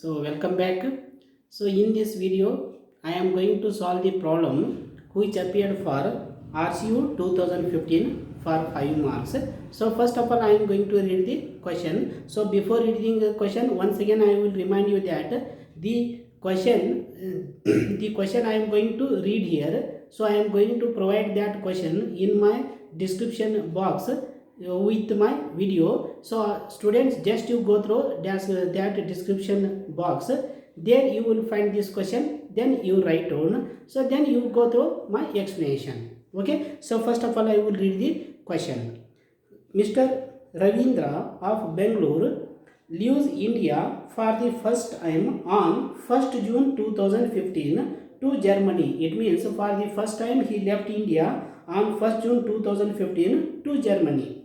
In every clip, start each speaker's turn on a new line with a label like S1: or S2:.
S1: So welcome back. So in this video I am going to solve the problem which appeared for RCU 2015 for 5 marks. So first of all I am going to read the question. So before reading the question, once again I will remind you that the question the question I am going to read here. So I am going to provide that question in my description box with my video. So students, just you go through that description box, there you will find this question, then you write down, so then you go through my explanation. Okay, so first of all I will read the question. Mr. Ravindra of Bangalore leaves India for the first time on 1st June 2015 to Germany. It means for the first time he left India on 1st June 2015 to Germany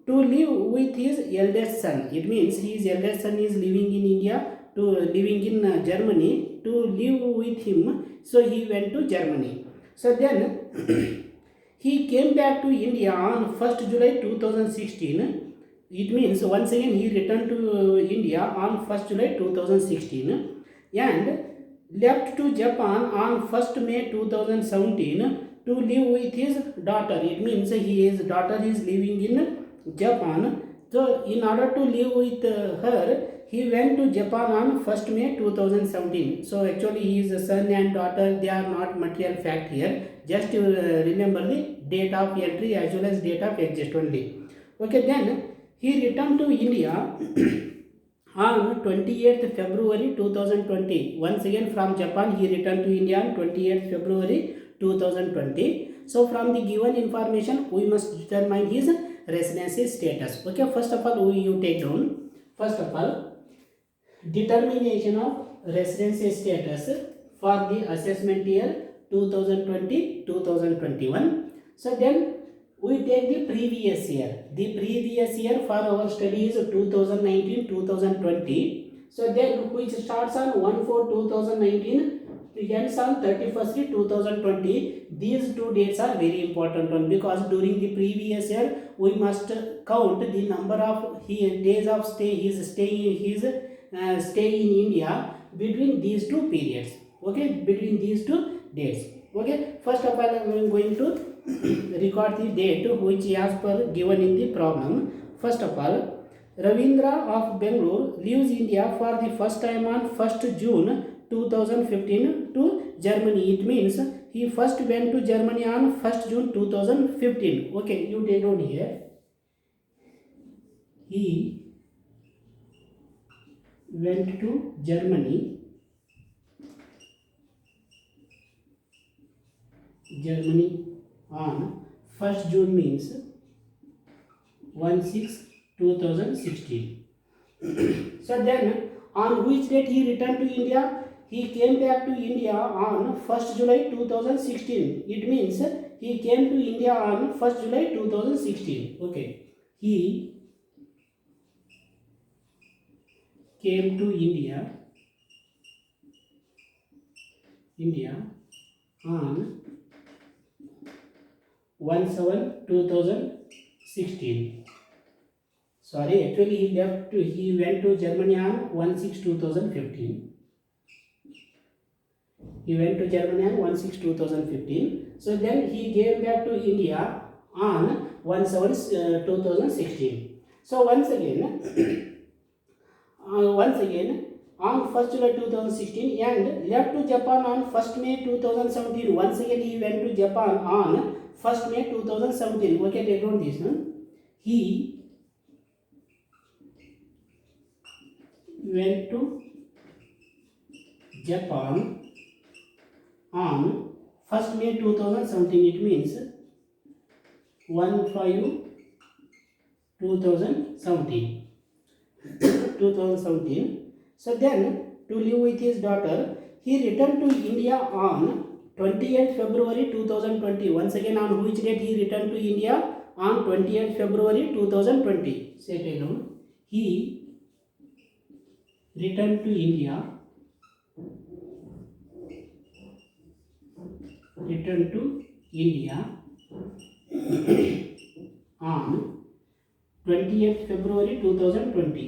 S1: to live with his eldest son. It means his eldest son is living in India, to living in Germany, to live with him. So he went to Germany. So then he came back to India on 1st July 2016. It means once again he returned to India on 1st July 2016 and left to Japan on 1st May 2017 to live with his daughter. It means his daughter is living in Japan. So in order to live with her, he went to Japan on 1st May 2017. So actually his son and daughter, they are not material fact here. Just remember the date of entry as well as date of exit only. Okay, then he returned to India on 28th February 2020. Once again from Japan he returned to India on 28th February 2020. So from the given information we must determine his residency status. Okay, first of all you take down. First of all, determination of residency status for the assessment year 2020-2021. So then we take the previous year. The previous year for our study is 2019-2020. So then which starts on 1/4/2019 ends on 31st 2020. These two dates are very important one, because during the previous year we must count the number of days of stay in India between these two periods. Okay, between these two dates. Okay, first of all I am going to record the date which as per given in the problem. First of all, Ravindra of Bangalore leaves India for the first time on 1st June 2015 to Germany. It means he first went to Germany on 1st June 2015. Okay, you take down here. He went to Germany on 1st June means 1/6/2016. So then on which date he returned to India? He came back to India on 1st July 2016. It means he came to India on 1st July 2016. Okay. He came to India on 1/7/2016. Sorry, actually he went to Germany on 1/6/2015. He went to Germany on 1/6/2015. So then he came back to India on 1/7/2016. So once again on 1st July 2016 and left to Japan on 1st May 2017. Once again he went to Japan on 1st May 2017. Okay, take note this. He went to Japan on 1st May 2017. It means 1/5/2017. So then to live with his daughter, he returned to India on 28th February 2020. Once again on which date he returned to India? On 28th February 2020. Say it down. He returned to India on 20th February 2020.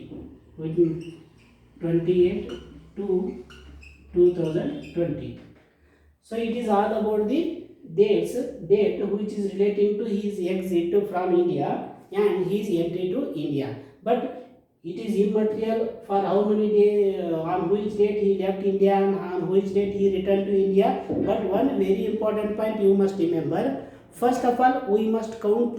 S1: 28 to 2020. So it is all about the date which is relating to his exit from India and his entry to India. But it is immaterial for how many days, on which date he left India and on which date he returned to India. But one very important point you must remember. First of all, we must count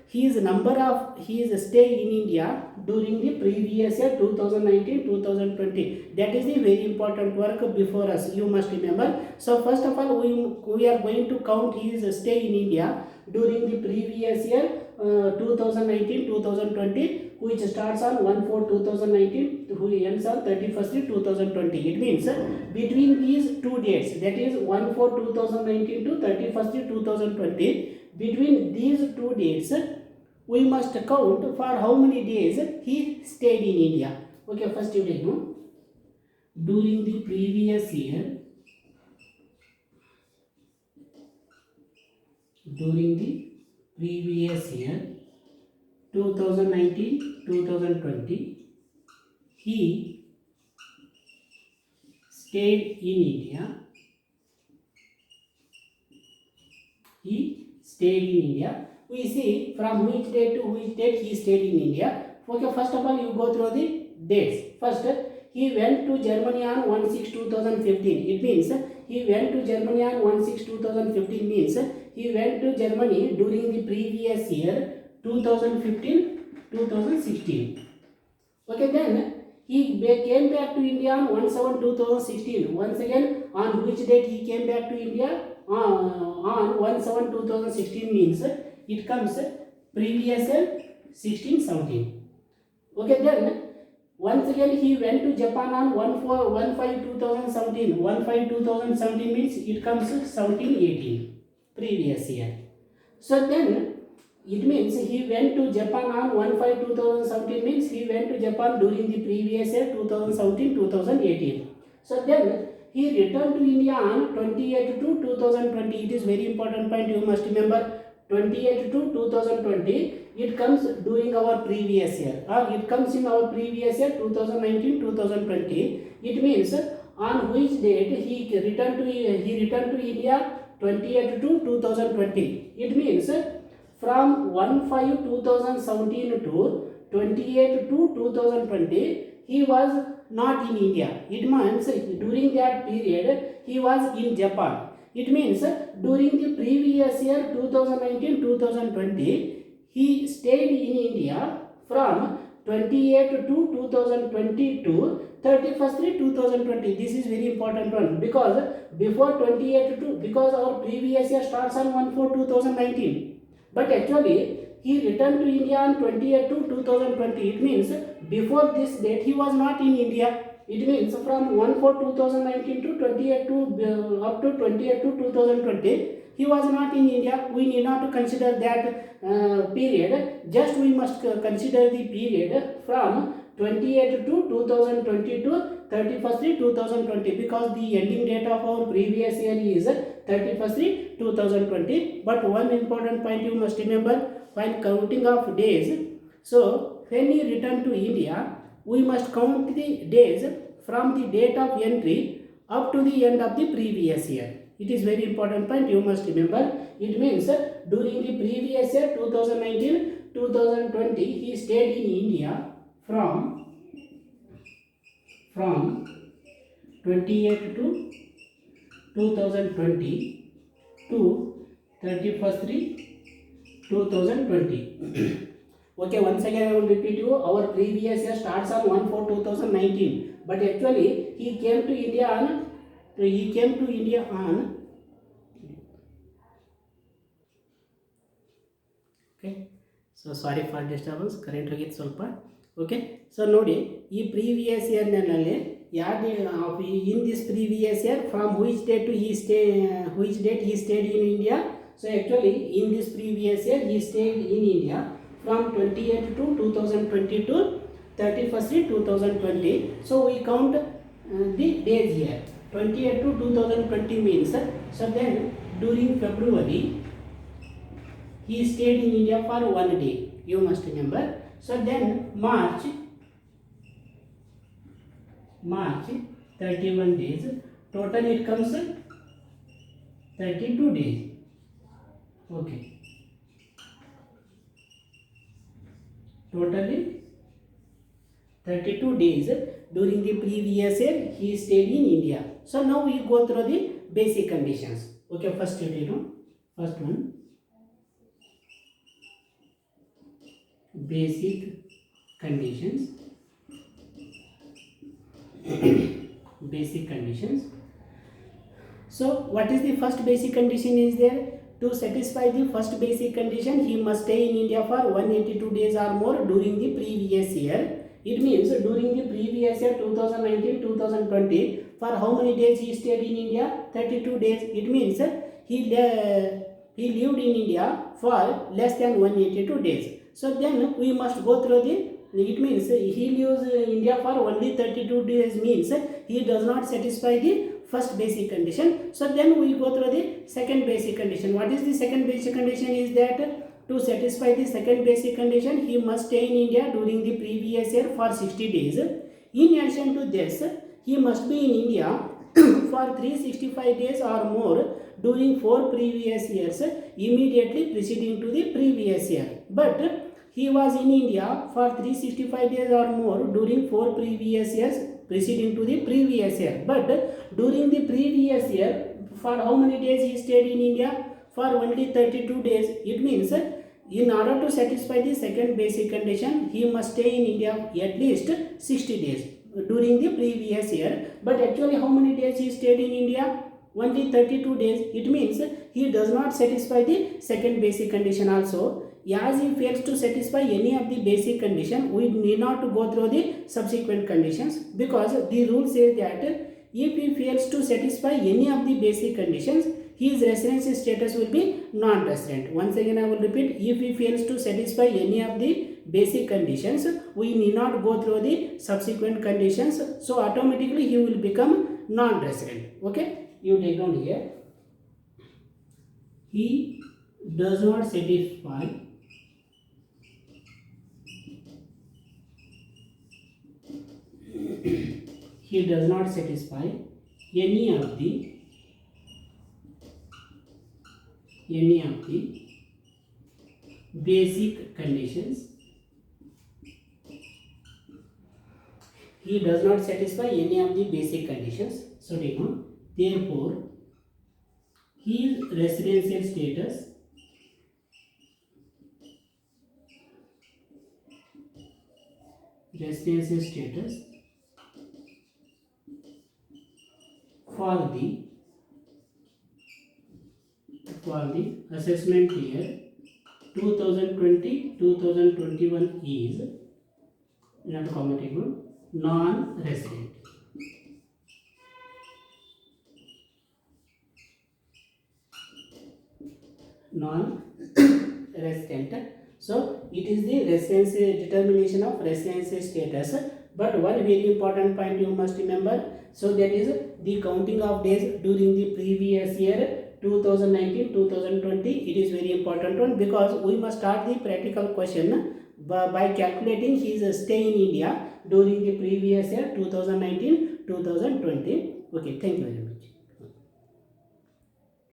S1: his number of his stay in India during the previous year 2019-2020. That is the very important work before us. You must remember. So first of all, we are going to count his stay in India during the previous year 2019-2020, which starts on 1/4/2019, who ends on 31st/2020. It means between these two dates, that is 1/4/2019 to 31st/2020, between these two dates, we must count for how many days he stayed in India. Okay, first you take no. During the previous year, during the previous year 2019-2020, he stayed in India. He stayed in India. We see from which date to which date he stayed in India. Okay, first of all you go through the dates. First, he went to Germany on 1/6/2015. It means he went to Germany on 1/6/2015 means he went to Germany during the previous year 2015-2016. Okay, then he came back to India on 1/7/2016. Once again, on which date he came back to India? On 1/7/2016 means it comes previous year 16-17. Okay, then once again he went to Japan on 1/5/2017. 1/5/2017 means it comes 17-18 previous year. So then it means he went to Japan on 1/5/2017 means he went to Japan during the previous year 2017-2018. So then he returned to India on 28/2/2020. It is very important point you must remember. 28/2/2020. It comes during our previous year, or it comes in our previous year 2019-2020. It means on which date he returned to India 28/2/2020. It means from 1/5/2017 to 28/2/2020 he was not in India. It means during that period he was in Japan. It means during the previous year 2019-2020 he stayed in India from 28/2/2020 to 31st/2020. This is very important one, because before 28/2, because our previous year starts on 1/4/2019, but actually he returned to India on 28/2/2020. It means before this date he was not in India. It means from 1/4/2019 to 28/2 up to 28/2/2020 he was not in India. We need not to consider that period. Just we must consider the period from 28/2/2020 to 31st/2020, because the ending date of our previous year is 31st/2020. But one important point you must remember while counting of days. So when he returned to India, we must count the days from the date of entry up to the end of the previous year. It is very important point you must remember. It means during the previous year 2019-2020 he stayed in India from 28/2/2020 to 31st/2020. Okay, once again I will repeat you. Our previous year starts on 1/4/2019, but actually he came to India on okay. So sorry for disturbance. Current ಹೋಗಿತ್ತು ಸ್ವಲ್ಪ. Okay, so ನೋಡಿ ಈ previous year ನಲ್ಲಿ in this previous year from which date he stayed in India. So actually in this previous year he stayed in India from 28/2/2020 to 31st/2020. So we count the days here. 28/2/2020 means, so then during February he stayed in India for 1 day. You must remember. So then March March 31 days. Total it comes 32 days. Okay. Totally 32 days during the previous year he stayed in India. So now we go through the basic conditions. Okay, first first one, basic conditions. Basic conditions. So what is the first basic condition is there? To satisfy the first basic condition, he must stay in India for 182 days or more during the previous year. It means during the previous year 2019-2020, for how many days he stayed in India? 32 days. It means he lived in India for less than 182 days. So then we must go through it means he lives in India for only 32 days means he does not satisfy the first basic condition. So then we go through the second basic condition. What is the second basic condition is that to satisfy the second basic condition, he must stay in India during the previous year for 60 days. In addition to this, he must be in India for 365 days or more during 4 previous years immediately preceding to the previous year. But he was in India for 365 days or more during 4 previous years preceding to the previous year. But during the previous year, for how many days he stayed in India? For only 32 days. It means in order to satisfy the second basic condition, he must stay in India at least 60 days during the previous year. But actually how many days he stayed in India? Only 32 days. It means he does not satisfy the second basic condition also. As he fails to satisfy any of the basic condition, we need not to go through the subsequent conditions, because the rule says that if he fails to satisfy any of the basic conditions, his residency status will be non-resident. Once again I will repeat, if he fails to satisfy any of the basic conditions, we need not go through the subsequent conditions, so automatically he will become non-resident. Okay, you take down here, he does not satisfy he does not satisfy any of the basic conditions. He does not satisfy any of the basic conditions. So take note. Therefore, his residential status for the assessment year 2020-2021 is, you have to comment table, non-resident. Non-resident. So it is the residency determination of residency status. But one very important point you must remember, so that is the counting of days during the previous year 2019-2020. It is very important one, because we must start the practical question by calculating his stay in India during the previous year 2019-2020. Okay, thank you very much.